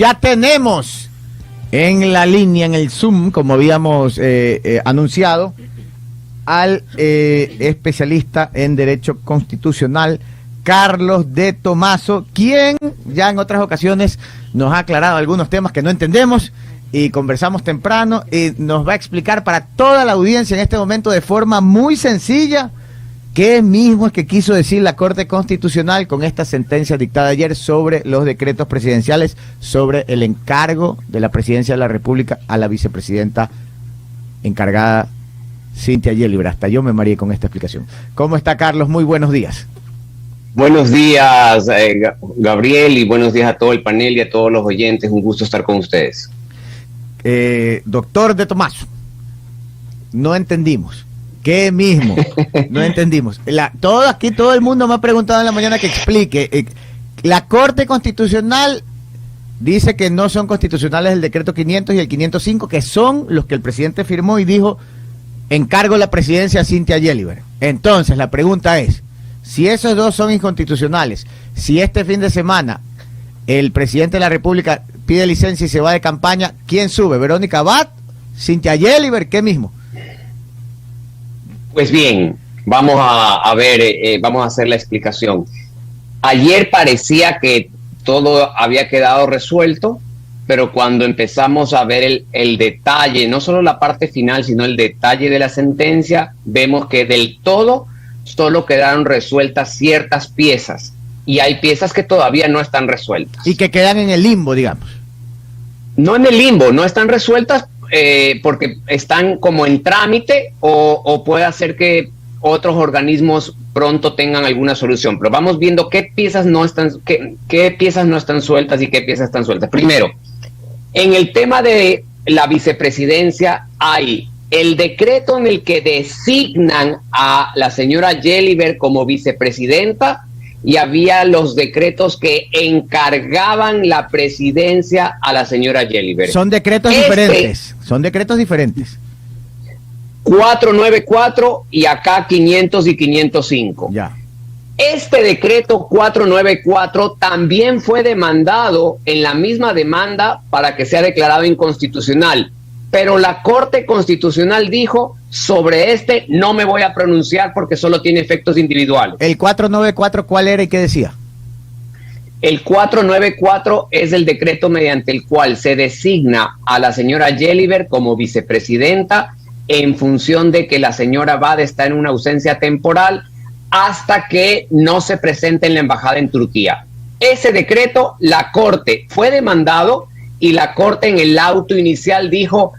Ya tenemos en la línea, en el Zoom, como habíamos anunciado, al especialista en Derecho Constitucional, Carlos de Tomaso, quien ya en otras ocasiones nos ha aclarado algunos temas que no entendemos y conversamos temprano y nos va a explicar para toda la audiencia en este momento de forma muy sencilla qué mismo es que quiso decir la Corte Constitucional con esta sentencia dictada ayer sobre los decretos presidenciales sobre el encargo de la presidencia de la República a la vicepresidenta encargada Cynthia Yeliber. Hasta yo me mareé con esta explicación. ¿Cómo está, Carlos? Muy buenos días. Buenos días, Gabriel, y buenos días a todo el panel y a todos los oyentes. Un gusto estar con ustedes. Doctor de Tomaso, no entendimos. ¿Qué mismo? No entendimos. Todo el mundo me ha preguntado en la mañana que explique. La Corte Constitucional dice que no son constitucionales el decreto 500 y el 505, que son los que el presidente firmó y dijo, encargo la presidencia a Cynthia Yeliber. Entonces, la pregunta es, si esos dos son inconstitucionales, si este fin de semana el presidente de la República pide licencia y se va de campaña, ¿quién sube? ¿Verónica Abad? ¿Cynthia Yeliber? ¿Qué mismo? Pues bien, vamos a ver, vamos a hacer la explicación. Ayer parecía que todo había quedado resuelto, pero cuando empezamos a ver el detalle, no solo la parte final, sino el detalle de la sentencia, vemos que del todo solo quedaron resueltas ciertas piezas, y hay piezas que todavía no están resueltas. Y que quedan en el limbo, digamos. No en el limbo, no están resueltas porque están como en trámite o puede ser que otros organismos pronto tengan alguna solución, pero vamos viendo qué piezas no están, qué piezas no están sueltas y qué piezas están sueltas. Primero, en el tema de la vicepresidencia hay el decreto en el que designan a la señora Yeliber como vicepresidenta y había los decretos que encargaban la presidencia a la señora Yeliber. Son decretos diferentes. Son decretos diferentes. 494 y acá 500 y 505. Ya. Este decreto 494 también fue demandado en la misma demanda para que sea declarado inconstitucional. Pero la Corte Constitucional dijo, sobre este no me voy a pronunciar porque solo tiene efectos individuales. ¿El 494 cuál era y qué decía? El 494 es el decreto mediante el cual se designa a la señora Yeliber como vicepresidenta en función de que la señora Abad está en una ausencia temporal hasta que no se presente en la embajada en Turquía. Ese decreto, la Corte fue demandado y la Corte en el auto inicial dijo,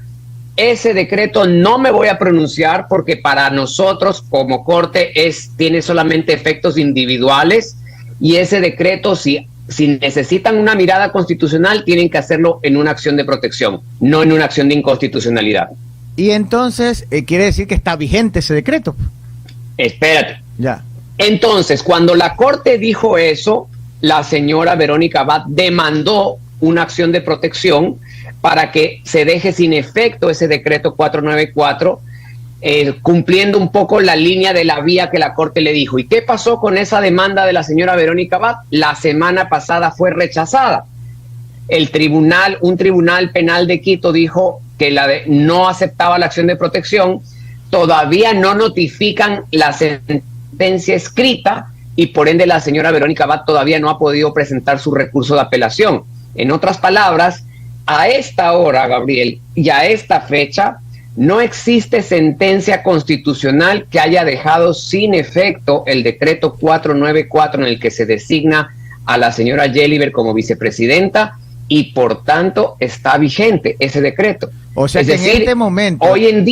ese decreto no me voy a pronunciar porque para nosotros como Corte tiene solamente efectos individuales y ese decreto si necesitan una mirada constitucional tienen que hacerlo en una acción de protección, no en una acción de inconstitucionalidad. Y entonces quiere decir que está vigente ese decreto. Espérate. Ya. Entonces, cuando la Corte dijo eso, la señora Verónica Abad demandó una acción de protección para que se deje sin efecto ese decreto 494, cumpliendo un poco la línea de la vía que la Corte le dijo. ¿Y qué pasó con esa demanda de la señora Verónica Abad? La semana pasada fue rechazada. Un tribunal penal de Quito dijo que no aceptaba la acción de protección, todavía no notifican la sentencia escrita y por ende la señora Verónica Abad todavía no ha podido presentar su recurso de apelación. En otras palabras, a esta hora, Gabriel, y a esta fecha, no existe sentencia constitucional que haya dejado sin efecto el decreto 494 en el que se designa a la señora Yeliber como vicepresidenta y por tanto está vigente ese decreto. O sea, que en este momento... Hoy en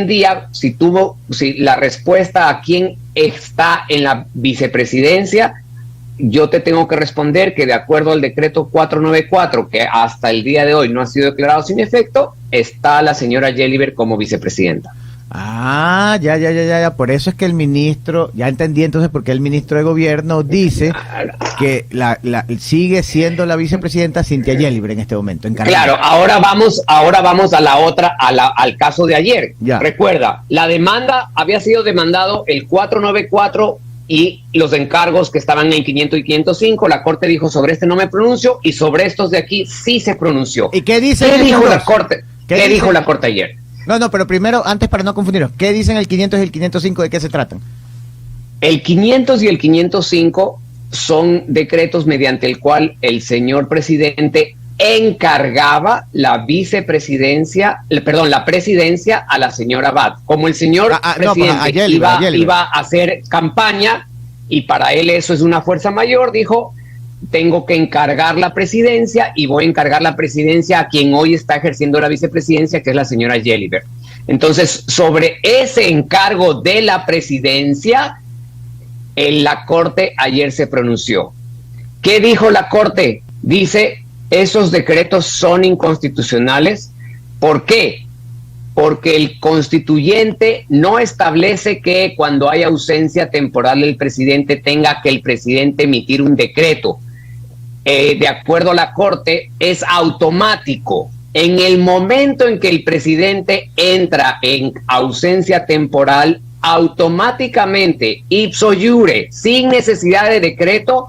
día, si la respuesta a quién está en la vicepresidencia, yo te tengo que responder que de acuerdo al decreto 494, que hasta el día de hoy no ha sido declarado sin efecto, está la señora Yeliber como vicepresidenta. Ah, ya. Por eso es que el ministro, ya entendí entonces por qué el ministro de Gobierno dice que sigue siendo la vicepresidenta Cynthia Yeliber en este momento. Claro, ahora vamos a la otra, al caso de ayer. Ya. Recuerda, la demanda había sido demandado el 494 y los encargos que estaban en 500 y 505, la Corte dijo sobre este no me pronuncio y sobre estos de aquí sí se pronunció. ¿Y qué dice? ¿Qué dijo la Corte? ¿Qué dijo la Corte ayer? No, pero primero, antes para no confundirnos, ¿qué dicen el 500 y el 505? ¿De qué se tratan? El 500 y el 505 son decretos mediante el cual el señor presidente encargaba la presidencia a la señora Abad. Como el señor presidente iba a hacer campaña y para él eso es una fuerza mayor, dijo, tengo que encargar la presidencia y voy a encargar la presidencia a quien hoy está ejerciendo la vicepresidencia, que es la señora Yeliver. Entonces, sobre ese encargo de la presidencia, la Corte ayer se pronunció. ¿Qué dijo la Corte? Dice, esos decretos son inconstitucionales. ¿Por qué? Porque el constituyente no establece que cuando hay ausencia temporal del presidente tenga que el presidente emitir un decreto. De acuerdo a la Corte, es automático. En el momento en que el presidente entra en ausencia temporal, automáticamente, ipso iure, sin necesidad de decreto,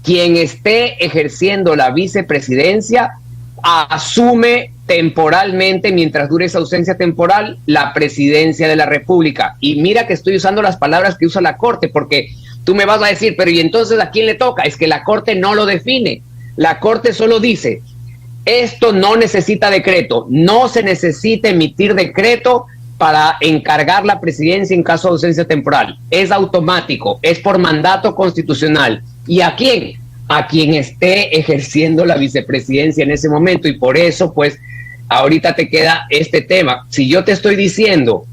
quien esté ejerciendo la vicepresidencia asume temporalmente, mientras dure esa ausencia temporal, la presidencia de la República. Y mira que estoy usando las palabras que usa la Corte, porque tú me vas a decir, pero ¿y entonces a quién le toca? Es que la Corte no lo define. La Corte solo dice, esto no necesita decreto, no se necesita emitir decreto para encargar la presidencia en caso de ausencia temporal. Es automático, es por mandato constitucional. ¿Y a quién? A quien esté ejerciendo la vicepresidencia en ese momento. Y por eso, pues, ahorita te queda este tema. Si yo te estoy diciendo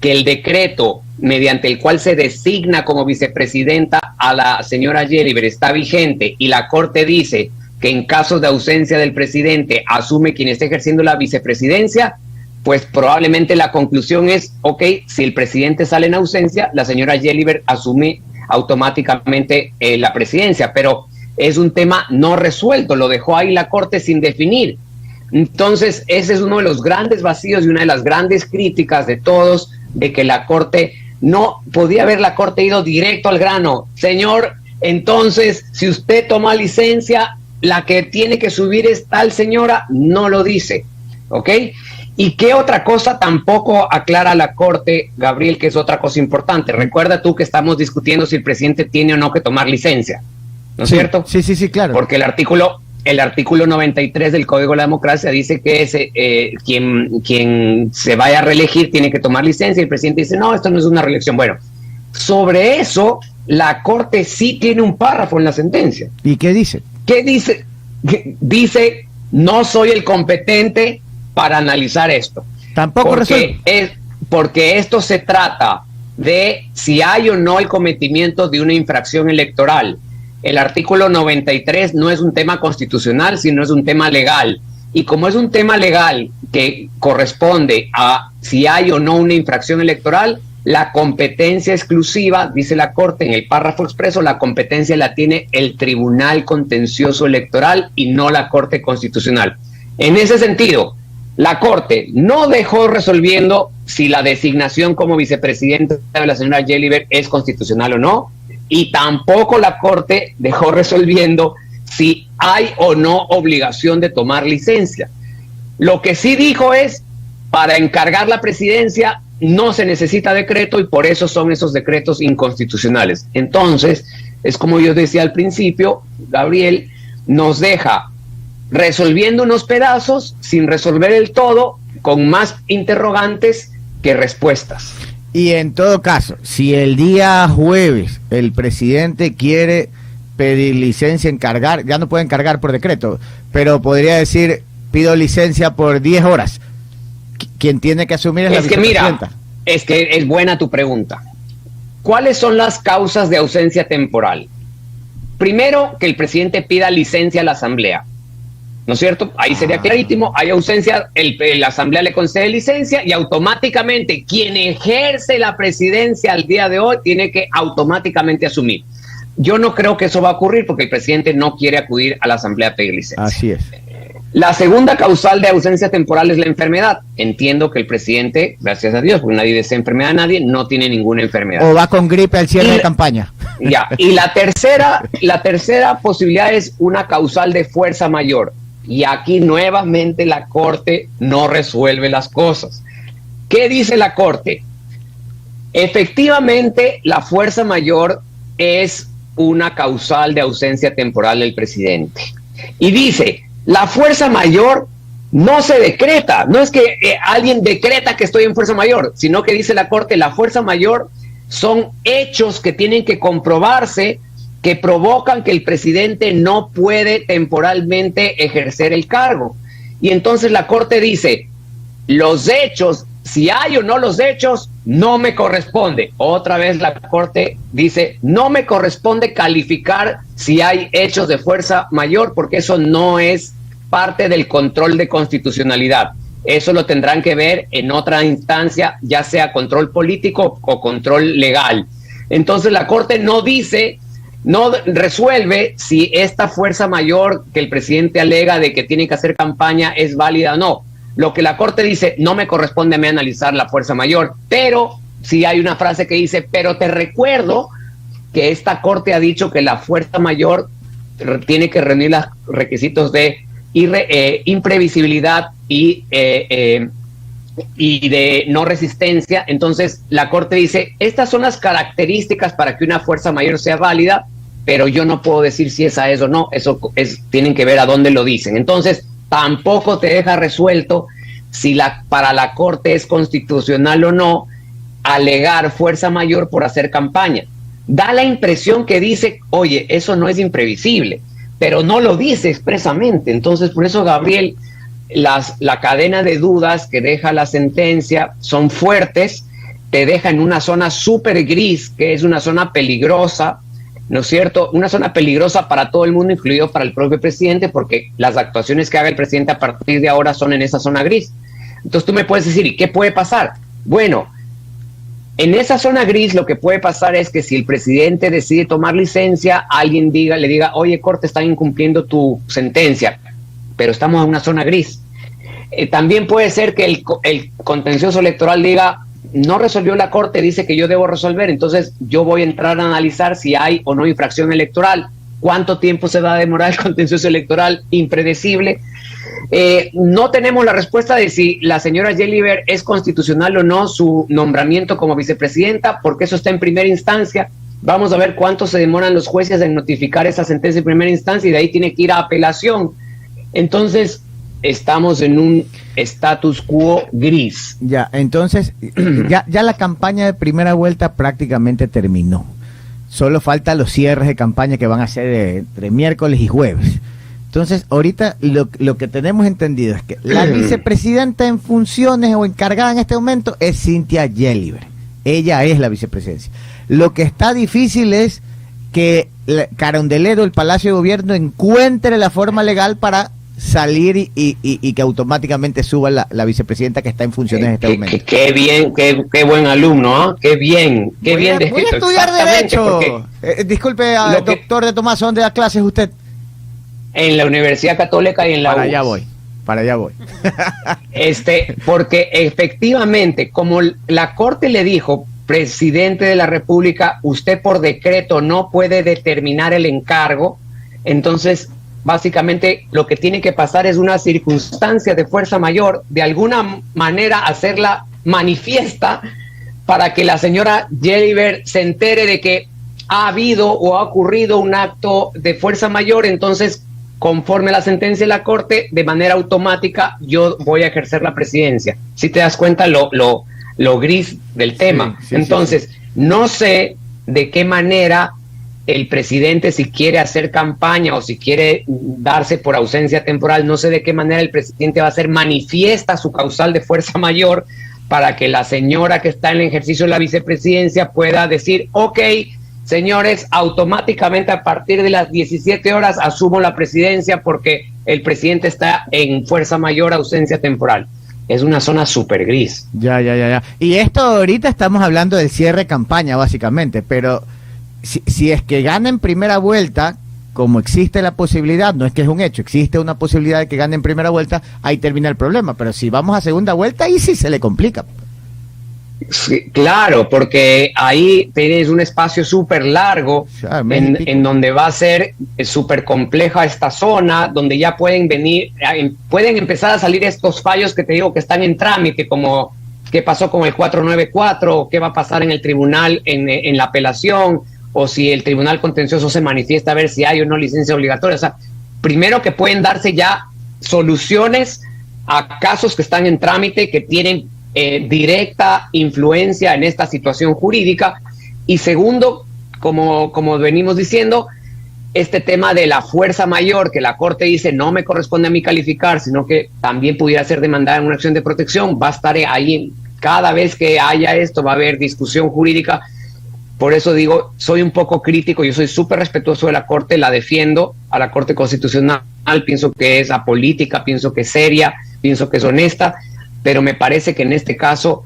que el decreto mediante el cual se designa como vicepresidenta a la señora Yeliver está vigente y la Corte dice que en caso de ausencia del presidente asume quien esté ejerciendo la vicepresidencia, pues probablemente la conclusión es, ok, si el presidente sale en ausencia, la señora Yeliver asume automáticamente la presidencia, pero es un tema no resuelto, lo dejó ahí la Corte sin definir. Entonces, ese es uno de los grandes vacíos y una de las grandes críticas de todos, de que la Corte no podía haber la Corte ido directo al grano. Señor, entonces, si usted toma licencia, la que tiene que subir es tal señora, no lo dice, ¿ok? ¿Y qué otra cosa tampoco aclara la Corte, Gabriel, que es otra cosa importante? Recuerda tú que estamos discutiendo si el presidente tiene o no que tomar licencia, ¿no es cierto? Sí, claro. Porque el artículo 93 del Código de la Democracia dice que quien se vaya a reelegir tiene que tomar licencia y el presidente dice, no, esto no es una reelección. Bueno, sobre eso la Corte sí tiene un párrafo en la sentencia. ¿Y qué dice? ¿Qué dice? Dice, no soy el competente para analizar esto. Tampoco resuelve. Porque esto se trata de si hay o no el cometimiento de una infracción electoral. El artículo 93 no es un tema constitucional, sino es un tema legal. Y como es un tema legal que corresponde a si hay o no una infracción electoral, la competencia exclusiva, dice la Corte en el párrafo expreso, la competencia la tiene el Tribunal Contencioso Electoral y no la Corte Constitucional. En ese sentido, la Corte no dejó resolviendo si la designación como vicepresidenta de la señora Yeliver es constitucional o no, y tampoco la Corte dejó resolviendo si hay o no obligación de tomar licencia. Lo que sí dijo es, para encargar la presidencia no se necesita decreto y por eso son esos decretos inconstitucionales. Entonces, es como yo decía al principio, Gabriel, nos deja resolviendo unos pedazos sin resolver el todo, con más interrogantes que respuestas. Y en todo caso, si el día jueves el presidente quiere pedir licencia, encargar, ya no puede encargar por decreto, pero podría decir, pido licencia por 10 horas. Quien tiene que asumir es la vicepresidenta. Mira, es que es buena tu pregunta. ¿Cuáles son las causas de ausencia temporal? Primero, que el presidente pida licencia a la Asamblea, ¿no es cierto? Ahí sería clarísimo, hay ausencia, la Asamblea le concede licencia y automáticamente quien ejerce la presidencia al día de hoy tiene que automáticamente asumir. Yo no creo que eso va a ocurrir porque el presidente no quiere acudir a la Asamblea a pedir licencia. Así es. La segunda causal de ausencia temporal es la enfermedad. Entiendo que el presidente, gracias a Dios, porque nadie desea enfermedad a nadie, no tiene ninguna enfermedad. O va con gripe al cierre de campaña. Ya. Y la tercera posibilidad es una causal de fuerza mayor. Y aquí nuevamente la Corte no resuelve las cosas. ¿Qué dice la Corte? Efectivamente, la fuerza mayor es una causal de ausencia temporal del presidente. Y dice, la fuerza mayor no se decreta, no es que alguien decreta que estoy en fuerza mayor, sino que dice la Corte, la fuerza mayor son hechos que tienen que comprobarse que provocan que el presidente no puede temporalmente ejercer el cargo. Y entonces la Corte dice, los hechos, si hay o no los hechos, no me corresponde. Otra vez la Corte dice, no me corresponde calificar si hay hechos de fuerza mayor, porque eso no es parte del control de constitucionalidad. Eso lo tendrán que ver en otra instancia, ya sea control político o control legal. Entonces la Corte no dice, no resuelve si esta fuerza mayor que el presidente alega de que tiene que hacer campaña es válida o no. Lo que la Corte dice, no me corresponde a mí analizar la fuerza mayor, pero sí hay una frase que dice, pero te recuerdo que esta Corte ha dicho que la fuerza mayor tiene que reunir los requisitos de imprevisibilidad y de no resistencia. Entonces la Corte dice, estas son las características para que una fuerza mayor sea válida, pero yo no puedo decir si esa es o no, tienen que ver a dónde lo dicen. Entonces tampoco te deja resuelto si para la Corte es constitucional o no alegar fuerza mayor por hacer campaña. Da la impresión que dice, oye, eso no es imprevisible, pero no lo dice expresamente. Entonces, por eso, Gabriel, la cadena de dudas que deja la sentencia son fuertes, te deja en una zona súper gris, que es una zona peligrosa, ¿no es cierto? Una zona peligrosa para todo el mundo, incluido para el propio presidente, porque las actuaciones que haga el presidente a partir de ahora son en esa zona gris. Entonces tú me puedes decir, ¿y qué puede pasar? Bueno, en esa zona gris lo que puede pasar es que si el presidente decide tomar licencia, alguien le diga, oye, Corte, están incumpliendo tu sentencia, pero estamos en una zona gris. También puede ser que el contencioso electoral diga, no resolvió la Corte, dice que yo debo resolver, entonces yo voy a entrar a analizar si hay o no infracción electoral, cuánto tiempo se va a demorar el contencioso electoral, impredecible. No tenemos la respuesta de si la señora Yeliver es constitucional o no su nombramiento como vicepresidenta, porque eso está en primera instancia. Vamos a ver cuánto se demoran los jueces en notificar esa sentencia en primera instancia y de ahí tiene que ir a apelación. Entonces, estamos en un status quo gris. Ya, entonces, ya la campaña de primera vuelta prácticamente terminó. Solo falta los cierres de campaña que van a ser entre miércoles y jueves. Entonces, ahorita lo que tenemos entendido es que la vicepresidenta en funciones o encargada en este momento es Cynthia Yeliver. Ella es la vicepresidencia. Lo que está difícil es que Carondelet, el Palacio de Gobierno, encuentre la forma legal para salir y que automáticamente suba la vicepresidenta que está en funciones en este momento. Qué bien, qué buen alumno, ¿eh? Qué bien Voy a estudiar Derecho. Disculpe, doctor de Tomás, ¿dónde da clases usted? En la Universidad Católica y en la UAS. Para allá voy. Porque efectivamente, como la Corte le dijo, presidente de la República, usted por decreto no puede determinar el encargo, entonces básicamente lo que tiene que pasar es una circunstancia de fuerza mayor, de alguna manera hacerla manifiesta para que la señora Yeliver se entere de que ha habido o ha ocurrido un acto de fuerza mayor. Entonces, conforme a la sentencia de la Corte, de manera automática yo voy a ejercer la presidencia. Si te das cuenta lo gris del tema. Sí, entonces, no sé de qué manera el presidente, si quiere hacer campaña o si quiere darse por ausencia temporal, no sé de qué manera el presidente va a hacer manifiesta su causal de fuerza mayor para que la señora que está en el ejercicio de la vicepresidencia pueda decir, ok, señores, automáticamente a partir de las 17 horas asumo la presidencia porque el presidente está en fuerza mayor, ausencia temporal. Es una zona súper gris. Ya. Y esto ahorita estamos hablando del cierre de campaña, básicamente, pero si es que gana en primera vuelta como existe la posibilidad, no es que es un hecho, existe una posibilidad de que gane en primera vuelta, ahí termina el problema. Pero si vamos a segunda vuelta, ahí sí se le complica. Sí, claro, porque ahí tienes un espacio súper largo en donde va a ser súper compleja esta zona, donde ya pueden empezar a salir estos fallos que te digo que están en trámite, como qué pasó con el 494, qué va a pasar en el tribunal en la apelación, o si el tribunal contencioso se manifiesta a ver si hay o no licencia obligatoria. O sea, primero que pueden darse ya soluciones a casos que están en trámite, que tienen directa influencia en esta situación jurídica, y segundo, como venimos diciendo, este tema de la fuerza mayor, que la Corte dice no me corresponde a mí calificar, sino que también pudiera ser demandada en una acción de protección, va a estar ahí. Cada vez que haya esto va a haber discusión jurídica. Por eso digo, soy un poco crítico, yo soy súper respetuoso de la Corte, la defiendo a la Corte Constitucional, pienso que es apolítica, pienso que es seria, pienso que es honesta, pero me parece que en este caso,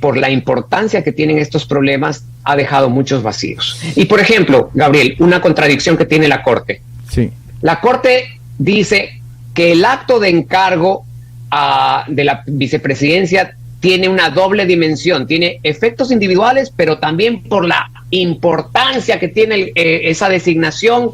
por la importancia que tienen estos problemas, ha dejado muchos vacíos. Y por ejemplo, Gabriel, una contradicción que tiene la Corte. Sí. La Corte dice que el acto de encargo de la vicepresidencia tiene una doble dimensión, tiene efectos individuales, pero también por la importancia que tiene esa designación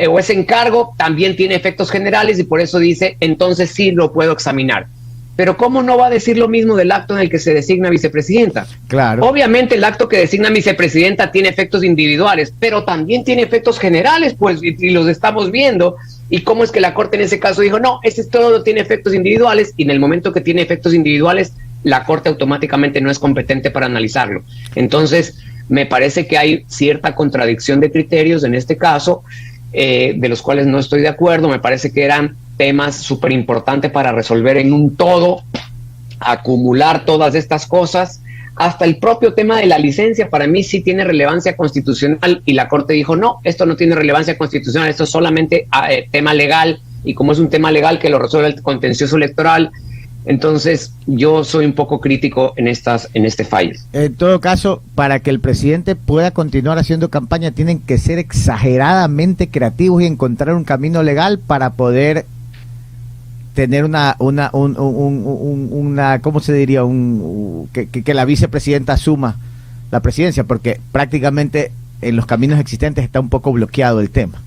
o ese encargo, también tiene efectos generales, y por eso dice, entonces sí lo puedo examinar. Pero ¿cómo no va a decir lo mismo del acto en el que se designa vicepresidenta? Claro. Obviamente el acto que designa vicepresidenta tiene efectos individuales, pero también tiene efectos generales, pues, y los estamos viendo. ¿Y cómo es que la Corte en ese caso dijo, no, todo tiene efectos individuales, y en el momento que tiene efectos individuales, la Corte automáticamente no es competente para analizarlo? Entonces, me parece que hay cierta contradicción de criterios en este caso, de los cuales no estoy de acuerdo. Me parece que eran temas súper importantes para resolver en un todo, acumular todas estas cosas. Hasta el propio tema de la licencia para mí sí tiene relevancia constitucional, y la Corte dijo, no, esto no tiene relevancia constitucional, esto es solamente tema legal, y como es un tema legal que lo resuelve el contencioso electoral, entonces yo soy un poco crítico en este fallo. En todo caso, para que el presidente pueda continuar haciendo campaña, tienen que ser exageradamente creativos y encontrar un camino legal para poder tener una ¿cómo se diría? Que la vicepresidenta asuma la presidencia, porque prácticamente en los caminos existentes está un poco bloqueado el tema.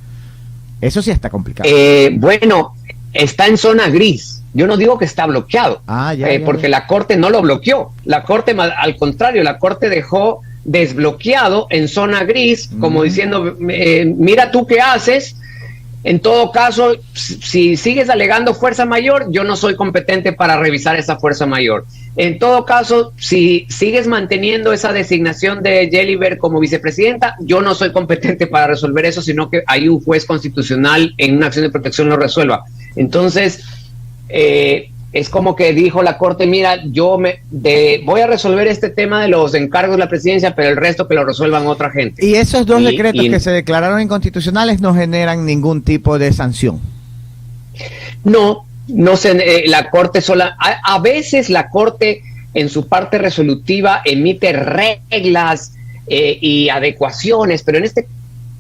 Eso sí está complicado. Bueno, está en zona gris. Yo no digo que está bloqueado, porque la Corte no lo bloqueó. La Corte, al contrario, la Corte dejó desbloqueado en zona gris, como diciendo, mira tú qué haces. En todo caso, si sigues alegando fuerza mayor, yo no soy competente para revisar esa fuerza mayor. En todo caso, si sigues manteniendo esa designación de Yeliber como vicepresidenta, yo no soy competente para resolver eso, sino que hay un juez constitucional en una acción de protección lo resuelva. Entonces, es como que dijo la Corte, mira, voy a resolver este tema de los encargos de la presidencia, pero el resto que lo resuelvan otra gente. Y esos dos decretos que se declararon inconstitucionales no generan ningún tipo de sanción. No la Corte a veces la Corte en su parte resolutiva emite reglas y adecuaciones, pero en este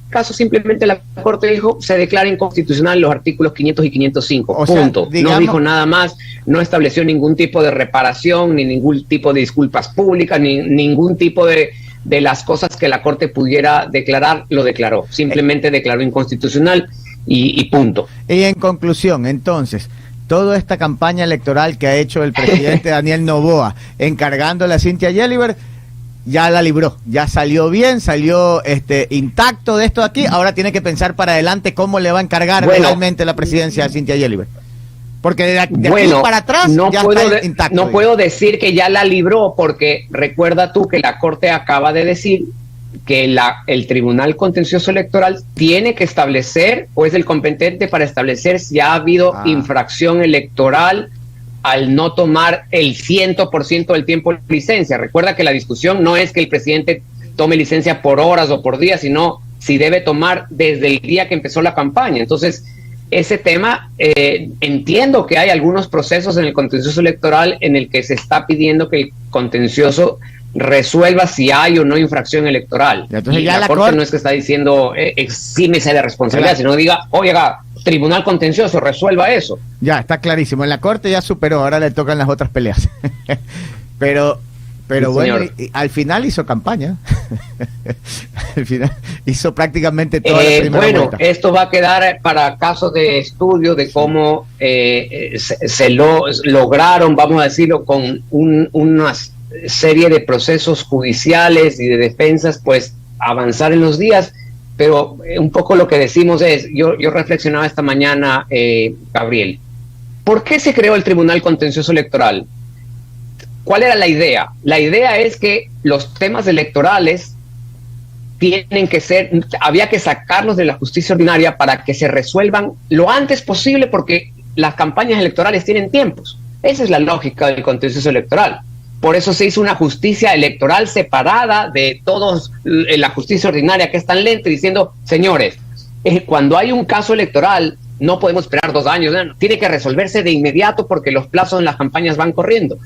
caso simplemente la Corte dijo, se declara inconstitucional los artículos 500 y 505, punto. No dijo nada más, no estableció ningún tipo de reparación, ni ningún tipo de disculpas públicas, ni ningún tipo de las cosas que la Corte pudiera declarar, lo declaró. Simplemente declaró inconstitucional y punto. Y en conclusión, entonces, toda esta campaña electoral que ha hecho el presidente Daniel Noboa, encargándole a Cynthia Yeliber, ya la libró, ya salió bien, salió intacto de esto de aquí. Ahora tiene que pensar para adelante cómo le va a encargar realmente la presidencia a Cynthia Yeliber, porque de aquí para atrás está intacto. No puedo decir que ya la libró, porque recuerda tú que la Corte acaba de decir que el Tribunal Contencioso Electoral tiene que establecer, o es el competente para establecer, si ha habido infracción electoral al no tomar el 100% del tiempo de licencia. Recuerda que la discusión no es que el presidente tome licencia por horas o por días, sino si debe tomar desde el día que empezó la campaña. Entonces, ese tema, entiendo que hay algunos procesos en el contencioso electoral en el que se está pidiendo que el contencioso resuelva si hay o no infracción electoral. Entonces, y ya la Corte no es que está diciendo exímese de responsabilidad, sino diga, oiga, Tribunal Contencioso, resuelva eso. Ya, está clarísimo. En la Corte ya superó, ahora le tocan las otras peleas. Pero Sí, bueno, señor. al final hizo campaña. Al final hizo prácticamente toda la primera Bueno, vuelta. esto va a quedar para casos de estudio de cómo lograron, vamos a decirlo, con una serie de procesos judiciales y de defensas, pues avanzar en los días. Pero un poco lo que decimos es, yo reflexionaba esta mañana, Gabriel, ¿por qué se creó el Tribunal Contencioso Electoral? ¿Cuál era la idea? La idea es que los temas electorales tienen que había que sacarlos de la justicia ordinaria para que se resuelvan lo antes posible, porque las campañas electorales tienen tiempos. Esa es la lógica del contencioso electoral. Por eso se hizo una justicia electoral separada de todos la justicia ordinaria, que es tan lenta, diciendo, señores, cuando hay un caso electoral no podemos esperar 2 años, tiene que resolverse de inmediato porque los plazos en las campañas van corriendo.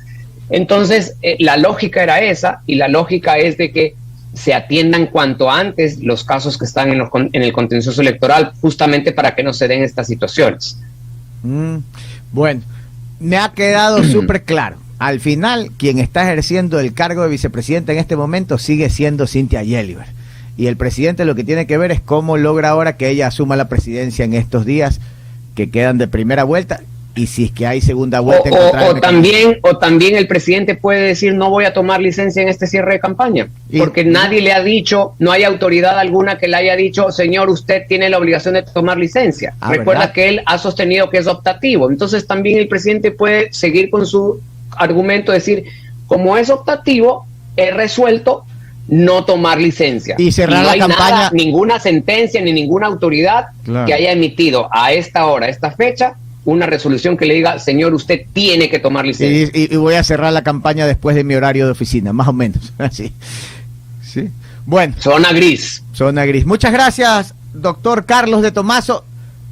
Entonces, la lógica era esa, y la lógica es de que se atiendan cuanto antes los casos que están en el contencioso electoral, justamente para que no se den estas situaciones. Bueno, me ha quedado súper claro. Al final, quien está ejerciendo el cargo de vicepresidenta en este momento sigue siendo Cynthia Yeliber. Y el presidente lo que tiene que ver es cómo logra ahora que ella asuma la presidencia en estos días que quedan de primera vuelta. Y si es que hay segunda vuelta. O también el presidente puede decir, no voy a tomar licencia en este cierre de campaña, porque nadie le ha dicho, no hay autoridad alguna que le haya dicho, señor, usted tiene la obligación de tomar licencia. Recuerda, ¿verdad?, que él ha sostenido que es optativo. Entonces también el presidente puede seguir con su argumento, decir, como es optativo, he resuelto no tomar licencia. Y cerrar la campaña. Ninguna sentencia ni ninguna autoridad que haya emitido a esta hora, a esta fecha, una resolución que le diga, señor, usted tiene que tomar licencia. Y voy a cerrar la campaña después de mi horario de oficina, más o menos. Así. Sí. Bueno. Zona gris. Zona gris. Muchas gracias, doctor Carlos de Tomaso.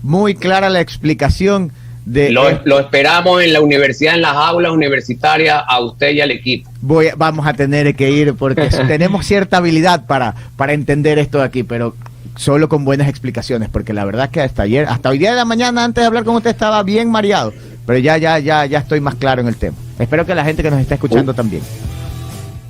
Muy clara la explicación de... Lo esperamos en la universidad, en las aulas universitarias, a usted y al equipo. Vamos a tener que ir porque tenemos cierta habilidad para entender esto de aquí, pero solo con buenas explicaciones, porque la verdad que hasta hoy día de la mañana, antes de hablar con usted, estaba bien mareado, pero ya estoy más claro en el tema. Espero que la gente que nos está escuchando también.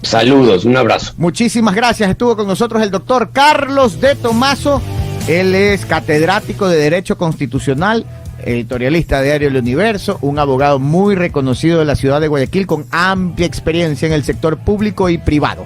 Saludos, un abrazo. Muchísimas gracias. Estuvo con nosotros el doctor Carlos de Tomaso. Él es catedrático de Derecho Constitucional, editorialista de Diario El Universo, un abogado muy reconocido de la ciudad de Guayaquil con amplia experiencia en el sector público y privado.